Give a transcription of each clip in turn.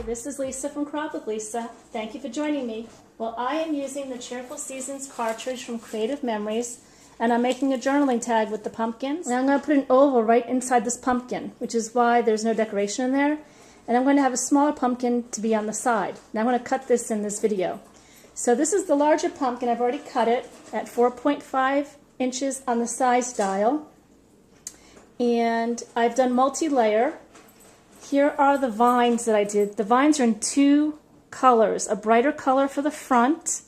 this is Lisa from Crop with Lisa. Thank you for joining me. Well, I am using the Cheerful Seasons cartridge from Creative Memories, and I'm making a journaling tag with the pumpkins. And I'm going to put an oval right inside this pumpkin, which is why there's no decoration in there. And I'm going to have a smaller pumpkin to be on the side. Now I'm going to cut this in this video. So this is the larger pumpkin. I've already cut it at 4.5 inches on the size dial. And I've done multi-layer. Here are the vines that I did. The vines are in two colors, a brighter color for the front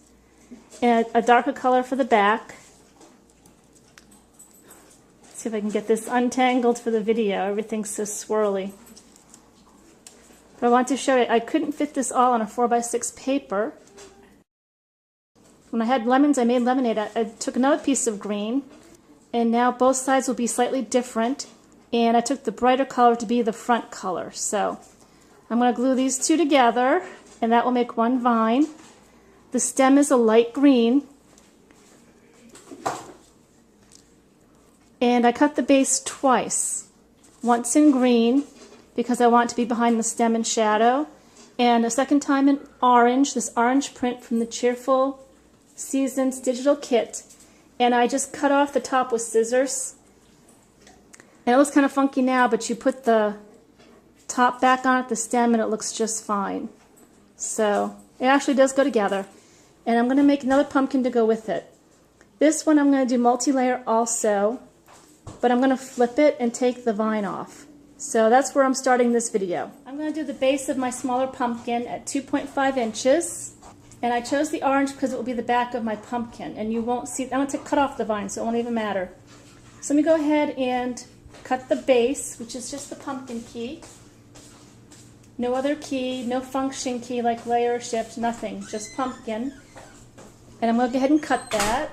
and a darker color for the back. Let's see if I can get this untangled for the video. Everything's so swirly. But I want to show you, I couldn't fit this all on a 4x6 paper. When I had lemons, I made lemonade. I took another piece of green, and now both sides will be slightly different. And I took the brighter color to be the front color. So I'm going to glue these two together, and that will make one vine. The stem is a light green. And I cut the base twice. Once in green, because I want it to be behind the stem in shadow, and a second time in orange, this orange print from the Cheerful Seasons digital kit. And I just cut off the top with scissors. And it looks kind of funky now, but you put the top back on it, the stem, and it looks just fine. So it actually does go together. And I'm going to make another pumpkin to go with it. This one I'm going to do multi-layer also, but I'm going to flip it and take the vine off. So that's where I'm starting this video. I'm going to do the base of my smaller pumpkin at 2.5 inches. And I chose the orange because it will be the back of my pumpkin. And you won't see, I'm going to cut off the vine, so it won't even matter. So let me go ahead and cut the base, which is just the pumpkin key. No other key, no function key like layer, shift, nothing, just pumpkin. And I'm going to go ahead and cut that.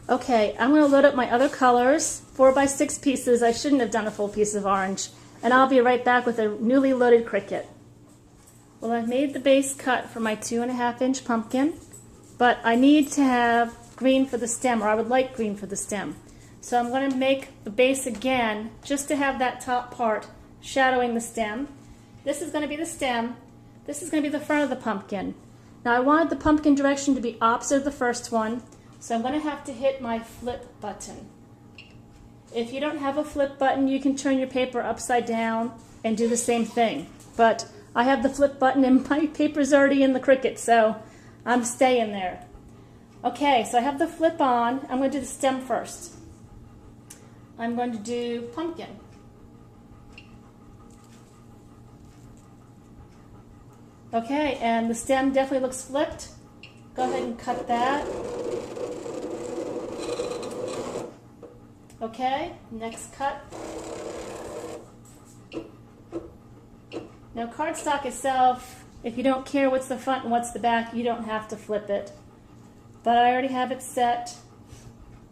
Okay, I'm going to load up my other colors, 4x6 pieces. I shouldn't have done a full piece of orange. And I'll be right back with a newly loaded Cricut. Well, I've made the base cut for my 2.5 inch pumpkin, but I need to have green for the stem, or I would like green for the stem. So I'm going to make the base again, just to have that top part shadowing the stem. This is going to be the stem. This is going to be the front of the pumpkin. Now I wanted the pumpkin direction to be opposite of the first one, so I'm going to have to hit my flip button. If you don't have a flip button, you can turn your paper upside down and do the same thing. But I have the flip button and my paper's already in the Cricut, so I'm staying there. Okay, so I have the flip on. I'm going to do the stem first. I'm going to do pumpkin. Okay, and the stem definitely looks flipped. Go ahead and cut that. Okay, next cut. Now cardstock itself, if you don't care what's the front and what's the back, you don't have to flip it. But I already have it set.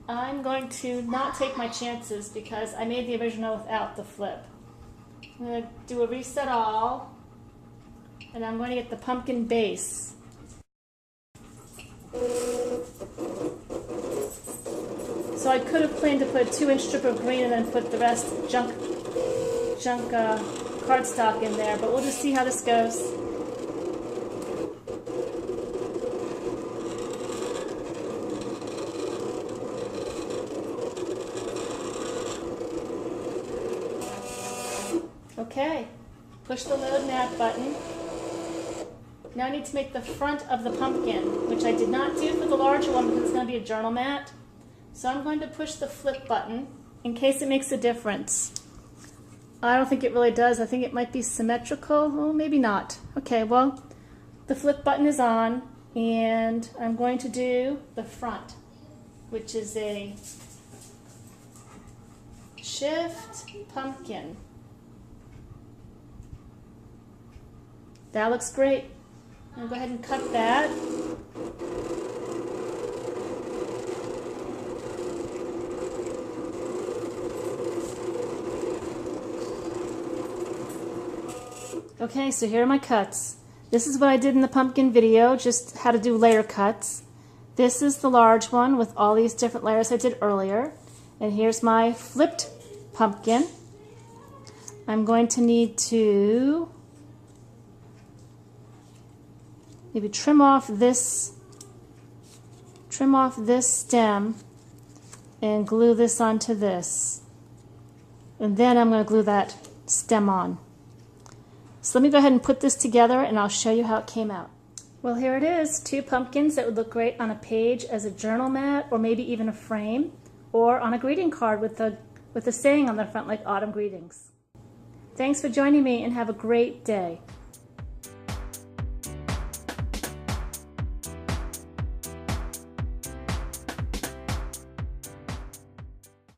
I'm going to not take my chances because I made the original without the flip. I'm going to do a reset all, and I'm going to get the pumpkin base. So I could have planned to put a 2-inch strip of green and then put the rest junk cardstock in there, but we'll just see how this goes. Okay, push the load mat button. Now I need to make the front of the pumpkin, which I did not do for the larger one because it's going to be a journal mat. So I'm going to push the flip button in case it makes a difference. I don't think it really does. I think it might be symmetrical. Oh, maybe not. Okay, well, the flip button is on, and I'm going to do the front, which is a shift pumpkin. That looks great. I'll go ahead and cut that. Okay, so here are my cuts. This is what I did in the pumpkin video, just how to do layer cuts. This is the large one with all these different layers I did earlier. And here's my flipped pumpkin. I'm going to need to maybe trim off this stem and glue this onto this. And then I'm going to glue that stem on. So let me go ahead and put this together and I'll show you how it came out. Well, here it is, 2 pumpkins that would look great on a page as a journal mat or maybe even a frame or on a greeting card with a saying on the front like autumn greetings. Thanks for joining me and have a great day.